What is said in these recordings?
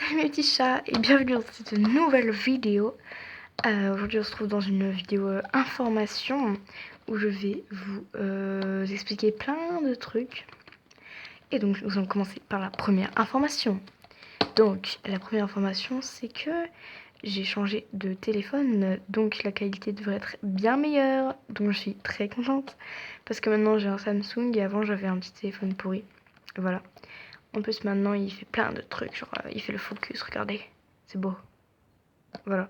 Salut mes petits chats et bienvenue dans cette nouvelle vidéo. Aujourd'hui on se trouve dans une vidéo information où je vais vous expliquer plein de trucs. Et donc nous allons commencer par la première information. Donc la première information c'est que j'ai changé de téléphone, donc la qualité devrait être bien meilleure, donc je suis très contente. Parce que maintenant j'ai un Samsung et avant j'avais un petit téléphone pourri. Voilà. En plus maintenant il fait plein de trucs, genre il fait le focus, regardez, c'est beau. Voilà.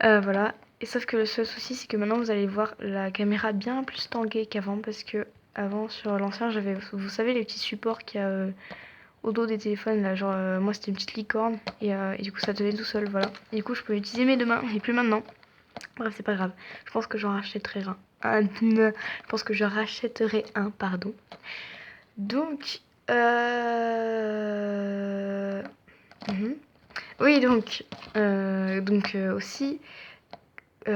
Voilà. Et sauf que le seul souci c'est que maintenant vous allez voir la caméra bien plus tanguée qu'avant parce que avant sur l'ancien j'avais, vous savez les petits supports qu'il y a au dos des téléphones là, genre moi c'était une petite licorne et du coup ça tenait tout seul, voilà. Et du coup je pouvais utiliser mes deux mains et plus maintenant. Bref c'est pas grave. Je pense que j'en rachèterai un. Je pense que je rachèterai un, pardon. Donc oui, donc aussi, vu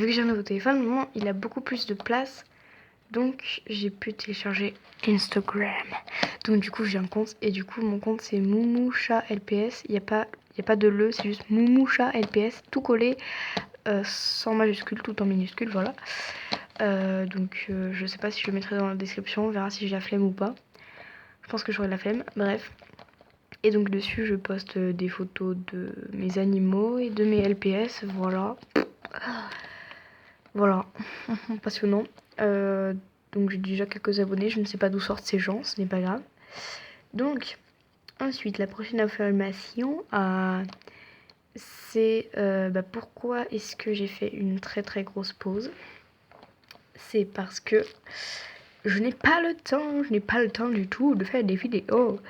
que j'ai un nouveau téléphone, maintenant, il a beaucoup plus de place. Donc, j'ai pu télécharger Instagram. Donc, du coup, j'ai un compte. Et du coup, mon compte, c'est Moumoucha LPS. Il n'y a pas de le, c'est juste Moumoucha LPS. Tout collé, sans majuscule, tout en minuscule, voilà. Je sais pas si je le mettrai dans la description. On verra si j'ai la flemme ou pas. Je pense que j'aurai la flemme. Bref. Et donc dessus je poste des photos de mes animaux et de mes LPS, voilà. Voilà, passionnant. Donc j'ai déjà quelques abonnés, je ne sais pas d'où sortent ces gens, ce n'est pas grave. Donc, ensuite, la prochaine information, c'est pourquoi est-ce que j'ai fait une très très grosse pause. C'est parce que je n'ai pas le temps du tout de faire des vidéos.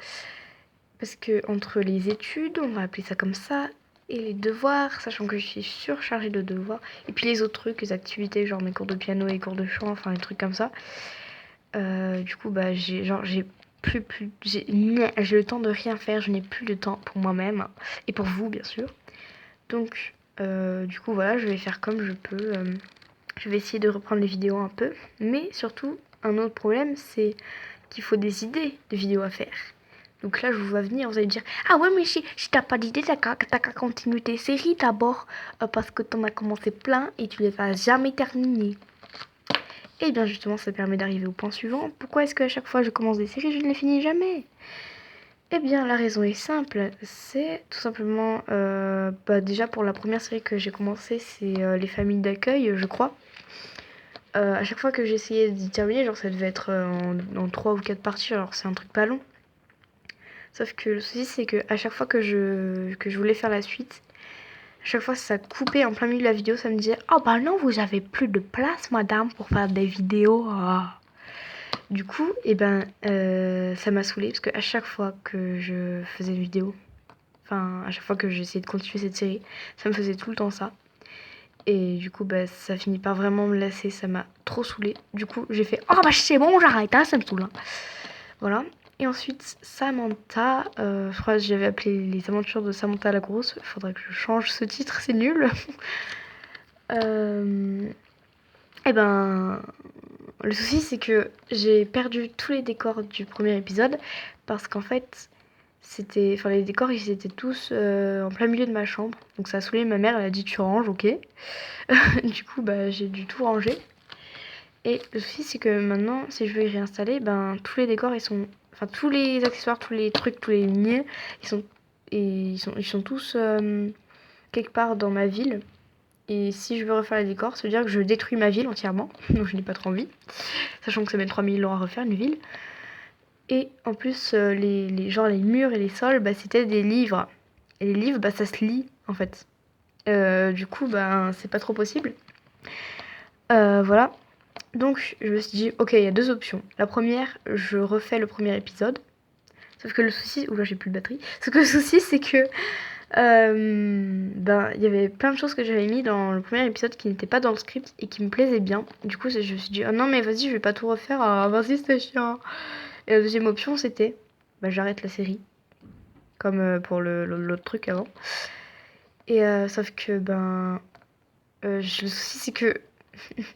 Parce que entre les études, on va appeler ça comme ça, et les devoirs, sachant que je suis surchargée de devoirs, et puis les autres trucs, les activités, genre mes cours de piano et cours de chant, enfin les trucs comme ça. Du coup, j'ai le temps de rien faire, je n'ai plus de temps pour moi-même, et pour vous, bien sûr. Donc, du coup, voilà, je vais faire comme je peux. Je vais essayer de reprendre les vidéos un peu, mais surtout, un autre problème, c'est qu'il faut des idées de vidéos à faire. Donc là, je vous vois venir, vous allez me dire « Ah ouais, mais si t'as pas d'idée, t'as qu'à continuer tes séries d'abord, parce que t'en as commencé plein et tu les as jamais terminées. » Et bien justement, ça permet d'arriver au point suivant. Pourquoi est-ce qu'à chaque fois je commence des séries, je ne les finis jamais? Eh bien, la raison est simple. C'est tout simplement, déjà pour la première série que j'ai commencé, c'est Les familles d'accueil, je crois. À chaque fois que j'essayais d'y terminer, genre ça devait être en 3 ou 4 parties, alors c'est un truc pas long. Sauf que le souci, c'est que à chaque fois que je voulais faire la suite, à chaque fois ça coupait en plein milieu de la vidéo, ça me disait « Oh bah non, vous avez plus de place, madame, pour faire des vidéos. Ah. » Du coup, ça m'a saoulée, parce qu'à chaque fois que je faisais une vidéo, enfin, à chaque fois que j'essayais de continuer cette série, ça me faisait tout le temps ça. Et du coup, ça finit par vraiment me lasser, ça m'a trop saoulée. Du coup, j'ai fait « Oh bah c'est bon, j'arrête, hein, ça me saoule. » Voilà. Et ensuite, Samantha, je crois que j'avais appelé Les aventures de Samantha la grosse. Il faudrait que je change ce titre, c'est nul. Le souci, c'est que j'ai perdu tous les décors du premier épisode parce qu'en fait, les décors, ils étaient tous en plein milieu de ma chambre. Donc ça a saoulé ma mère, elle a dit tu ranges, ok. Du coup, j'ai dû tout ranger. Et le souci, c'est que maintenant, si je veux y réinstaller, tous les décors, enfin, tous les accessoires, tous les trucs, tous les niais, ils sont tous quelque part dans ma ville. Et si je veux refaire les décors, ça veut dire que je détruis ma ville entièrement. Donc je n'ai pas trop envie. Sachant que ça met 3000 ans à refaire une ville. Et en plus, les murs et les sols, c'était des livres. Et les livres, ça se lit, en fait. Du coup, c'est pas trop possible. Voilà. Donc, je me suis dit, ok, il y a deux options. La première, je refais le premier épisode. Sauf que le souci... Oula, j'ai plus de batterie. Sauf que le souci, c'est que... il y avait plein de choses que j'avais mis dans le premier épisode qui n'étaient pas dans le script et qui me plaisaient bien. Du coup, je me suis dit, oh non, mais vas-y, je vais pas tout refaire. Ah, vas-y, c'est chiant. Et la deuxième option, c'était, j'arrête la série. Comme pour l'autre truc avant. Et sauf que, le souci, c'est que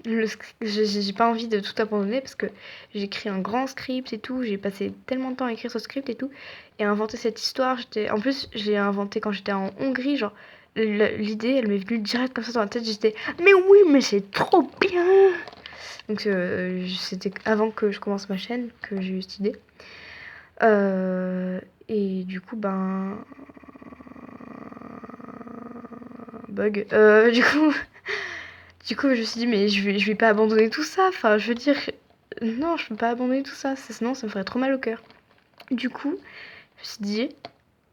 J'ai pas envie de tout abandonner parce que j'ai écrit un grand script et tout. J'ai passé tellement de temps à écrire ce script et tout. Et à inventer cette histoire. En plus, je l'ai inventé quand j'étais en Hongrie. Genre, l'idée, elle m'est venue direct comme ça dans la tête. J'étais, mais oui, mais c'est trop bien! Donc, c'était avant que je commence ma chaîne que j'ai eu cette idée. Et du coup, ben. Bug. Du coup, je me suis dit, mais je vais pas abandonner tout ça. Enfin, je veux dire, non, je peux pas abandonner tout ça. Sinon, ça me ferait trop mal au cœur. Du coup, je me suis dit,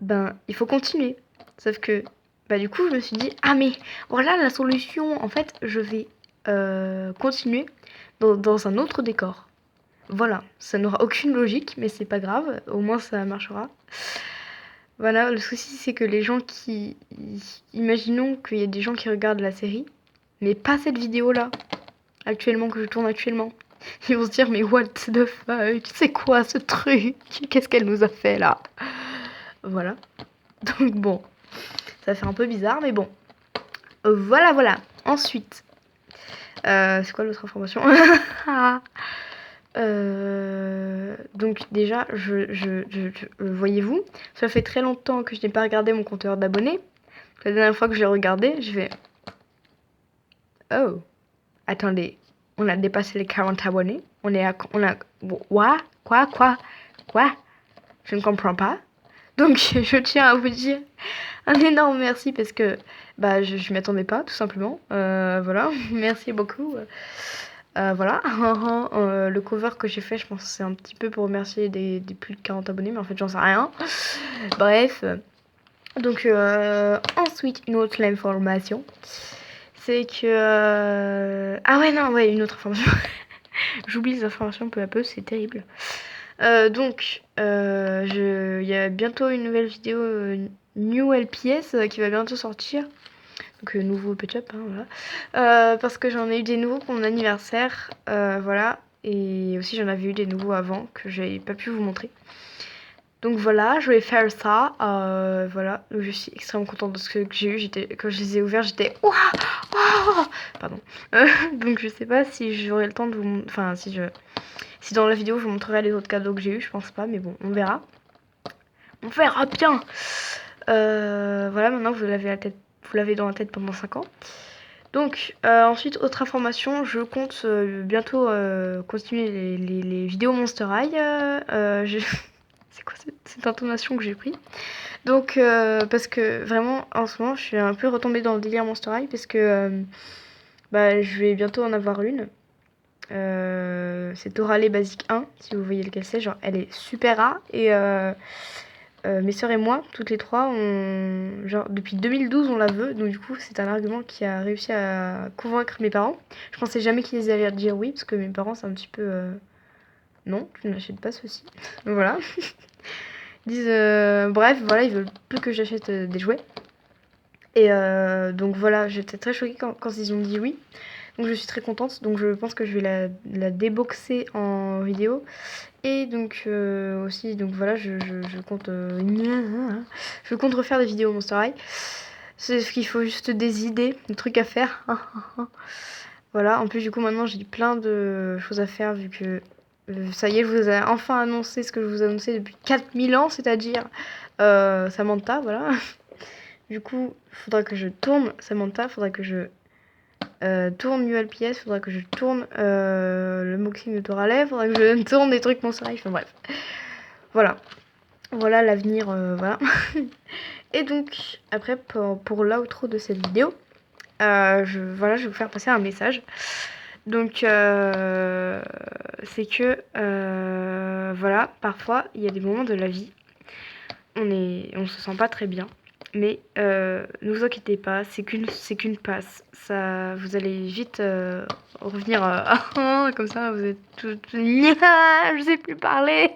ben, il faut continuer. Sauf que, bah, du coup, je me suis dit, ah, mais voilà la solution. En fait, je vais continuer dans un autre décor. Voilà, ça n'aura aucune logique, mais c'est pas grave. Au moins, ça marchera. Voilà, le souci, c'est que les gens qui. Imaginons qu'il y a des gens qui regardent la série, mais pas cette vidéo-là, actuellement, que je tourne actuellement. Ils vont se dire, mais what the fuck, c'est quoi ce truc? Qu'est-ce qu'elle nous a fait là? Voilà. Donc bon, ça fait un peu bizarre, mais bon. Voilà. Ensuite, c'est quoi l'autre information? Donc déjà, voyez-vous, ça fait très longtemps que je n'ai pas regardé mon compteur d'abonnés. La dernière fois que je l'ai regardé, je vais... Oh, attendez, on a dépassé les 40 abonnés. On a... Quoi? Je ne comprends pas. Donc, je tiens à vous dire un énorme merci parce que bah, je m'y attendais pas, tout simplement. Voilà, merci beaucoup. Voilà, le cover que j'ai fait, je pense que c'est un petit peu pour remercier des plus de 40 abonnés, mais en fait, j'en sais rien. Bref. Donc, ensuite, une autre information, c'est que... Ah ouais, non, ouais, une autre information. J'oublie les informations peu à peu, c'est terrible. Donc, il y a bientôt une nouvelle vidéo New LPS qui va bientôt sortir. Donc, nouveau Pet-Up, hein, voilà. Parce que j'en ai eu des nouveaux pour mon anniversaire, voilà. Et aussi, j'en avais eu des nouveaux avant que j'avais pas pu vous montrer. Donc voilà, je vais faire ça. Voilà, donc je suis extrêmement contente de ce que j'ai eu. Quand je les ai ouverts, j'étais waouh, waouh. Pardon. Donc je sais pas si j'aurai le temps de vous, enfin si dans la vidéo je vous montrerai les autres cadeaux que j'ai eu, je pense pas, mais bon, on verra. On verra bien. Voilà, maintenant vous l'avez dans la tête pendant 5 ans. Donc ensuite, autre information, je compte bientôt continuer les vidéos Monster High. C'est quoi cette intonation que j'ai pris? Donc, parce que vraiment, en ce moment, je suis un peu retombée dans le délire Monster High parce que bah, je vais bientôt en avoir une. C'est Torale Basique 1, si vous voyez lequel c'est. Genre, elle est super rare. Et mes sœurs et moi, toutes les trois, genre, depuis 2012, on la veut. Donc, du coup, c'est un argument qui a réussi à convaincre mes parents. Je pensais jamais qu'ils allaient dire oui, parce que mes parents, c'est un petit peu... Non, tu n'achètes pas ceci. Donc, voilà. Ils disent... bref, voilà, ils veulent plus que j'achète des jouets. Et donc, voilà, j'étais très choquée quand ils ont dit oui. Donc je suis très contente, donc je pense que je vais la déboxer en vidéo. Et donc aussi, donc voilà, je compte je compte refaire des vidéos Monster High. C'est ce qu'il faut, juste des idées, des trucs à faire. Voilà, en plus du coup maintenant j'ai plein de choses à faire vu que ça y est, je vous ai enfin annoncé ce que je vous annonçais depuis 4000 ans, c'est-à-dire Samantha, voilà. Du coup, il faudra que je tourne Samantha, il faudra que je tourne ULPS, faudra que je tourne le Moxing de Torale, faudra que je tourne des trucs Monster High, enfin bref. Voilà l'avenir, voilà. Et donc, après, pour l'outro de cette vidéo, je vais vous faire passer un message. Donc, c'est que, voilà, parfois, il y a des moments de la vie, on se sent pas très bien. Mais ne vous inquiétez pas, c'est qu'une passe. Ça, vous allez vite revenir comme ça, vous êtes tout je sais plus parler.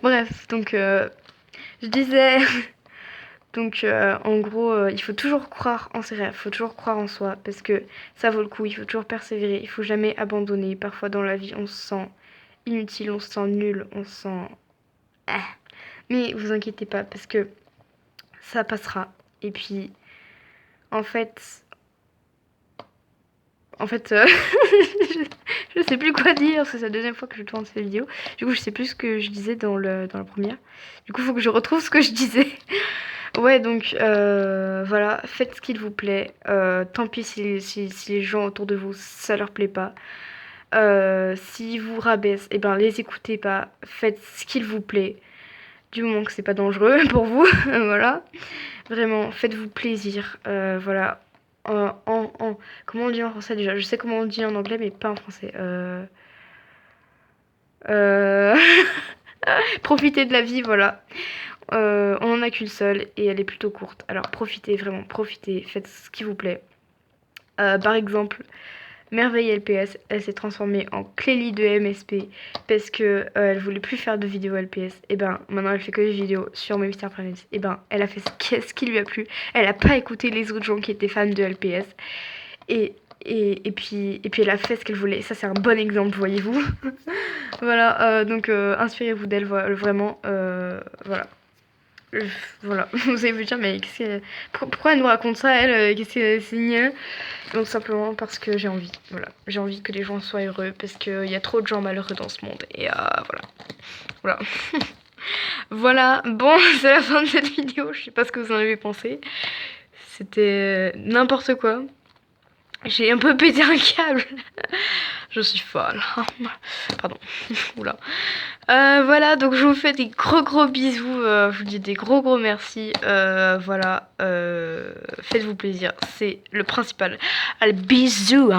Bref, donc je disais donc en gros, il faut toujours croire en ses rêves, il faut toujours croire en soi parce que ça vaut le coup, il faut toujours persévérer, il faut jamais abandonner. Parfois dans la vie, on se sent inutile, on se sent nul, on se sent mais vous inquiétez pas parce que ça passera. Et puis, en fait, en fait, je sais plus quoi dire, parce que c'est la deuxième fois que je tourne cette vidéo. Du coup, je sais plus ce que je disais dans la première. Du coup, il faut que je retrouve ce que je disais. Ouais, donc voilà, faites ce qu'il vous plaît. Tant pis si les gens autour de vous, ça leur plaît pas. Si vous rabaissent, eh ben les écoutez pas. Faites ce qu'il vous plaît. Du moment que c'est pas dangereux pour vous. Voilà. Vraiment, faites-vous plaisir. Voilà. Comment on dit en français déjà? Je sais comment on dit en anglais, mais pas en français. Euh... Profitez de la vie, voilà. On en a qu'une seule et elle est plutôt courte. Alors profitez, vraiment, profitez, faites ce qui vous plaît. Par exemple, Merveille LPS, elle s'est transformée en Clélie de MSP parce que elle voulait plus faire de vidéos LPS. Et ben maintenant elle fait que des vidéos sur mes Mystères Planets. Et ben elle a fait ce qui lui a plu. Elle a pas écouté les autres gens qui étaient fans de LPS. Et puis elle a fait ce qu'elle voulait. Ça c'est un bon exemple, voyez-vous. Voilà, donc inspirez-vous d'elle, vraiment. Voilà. Voilà, vous allez vous dire, mais pourquoi elle nous raconte ça, elle? Qu'est-ce que c'est gneu? Donc simplement parce que j'ai envie, voilà. J'ai envie que les gens soient heureux, parce qu'il y a trop de gens malheureux dans ce monde. Et voilà. Voilà. Voilà, bon, c'est la fin de cette vidéo. Je sais pas ce que vous en avez pensé. C'était n'importe quoi. J'ai un peu pété un câble. Je suis folle. Pardon. Oula. Voilà, donc je vous fais des gros bisous. Je vous dis des gros merci. Voilà. Faites-vous plaisir. C'est le principal. Allez, bisous.